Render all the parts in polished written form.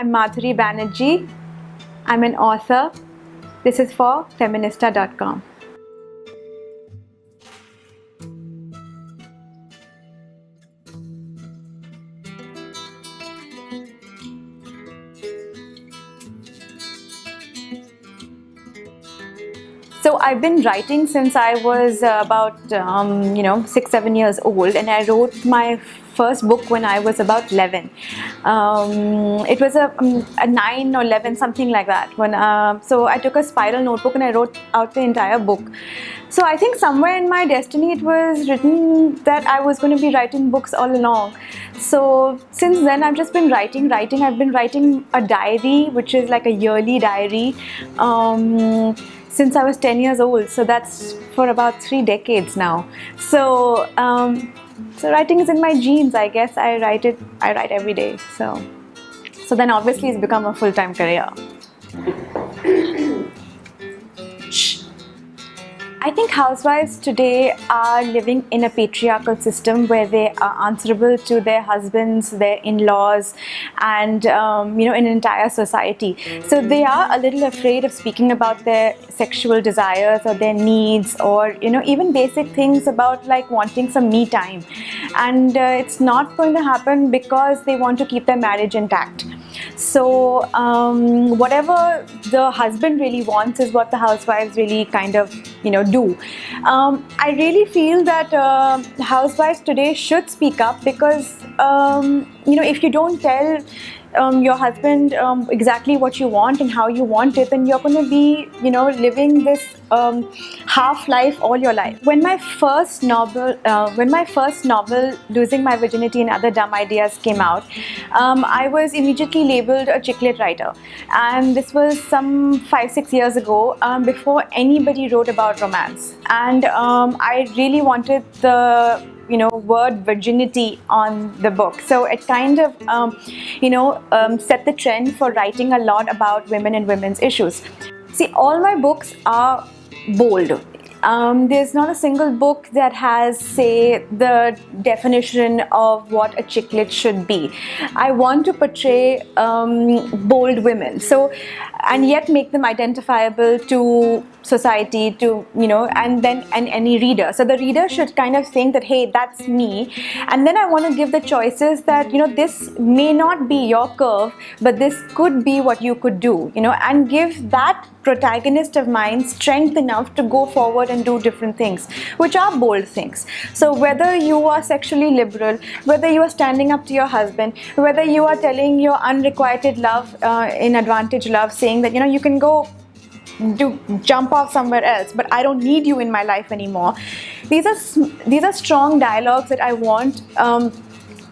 I'm Madhuri Banerjee. I'm an author. This is for Feministaa.com. So I've been writing since I was about 6-7 years old, and I wrote my first book when I was about 11. It was a 9 or 11, something like that. So I took a spiral notebook and I wrote out the entire book. So I think somewhere in my destiny it was written that I was going to be writing books all along. So since then I've just been writing. I've been writing a diary, which is like a yearly diary, since I was 10 years old. So that's for about 3 decades now. So writing is in my genes, I guess. I write every day. So then obviously it's become a full-time career. I think housewives today are living in a patriarchal system where they are answerable to their husbands, their in-laws, and an entire society. So they are a little afraid of speaking about their sexual desires or their needs, or even basic things about like wanting some me time. And it's not going to happen because they want to keep their marriage intact. So whatever the husband really wants is what the housewives really kind of do. I really feel that housewives today should speak up, because if you don't tell your husband exactly what you want and how you want it, then you're going to be living this half life all your life. When my first novel Losing My Virginity and Other Dumb Ideas came out, I was immediately labeled a chick-lit writer, and this was some 5-6 years ago, before anybody wrote about romance. And I really wanted the word virginity on the book. So it kind of set the trend for writing a lot about women and women's issues. See, all my books are bold. There's not a single book that has, say, the definition of what a chick-lit should be. I want to portray bold women, and yet make them identifiable to society, and any reader. So the reader should kind of think that, hey, that's me. And then I want to give the choices that, this may not be your curve, but this could be what you could do, and give that protagonist of mine strength enough to go forward and do different things, which are bold things. So whether you are sexually liberal, whether you are standing up to your husband, whether you are telling your unrequited love in advantage love, saying that you can go jump off somewhere else, but I don't need you in my life anymore. These are strong dialogues that I want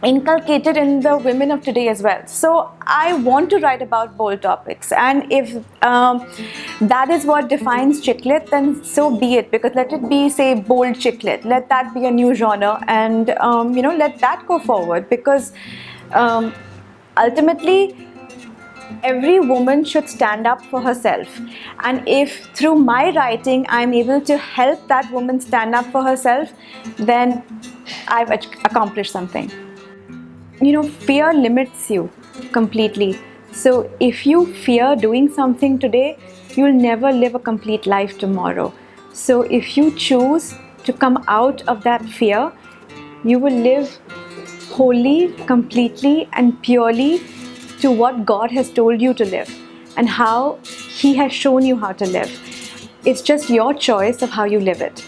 inculcated in the women of today as well. So I want to write about bold topics, and if that is what defines chick-lit, then so be it, because let it be, say, bold chick-lit. Let that be a new genre, and let that go forward, because ultimately every woman should stand up for herself. And if through my writing I'm able to help that woman stand up for herself, then I've accomplished something. Fear limits you completely. So if you fear doing something today, you'll never live a complete life tomorrow. So if you choose to come out of that fear, you will live wholly, completely, and purely to what God has told you to live and how He has shown you how to live. It's just your choice of how you live it.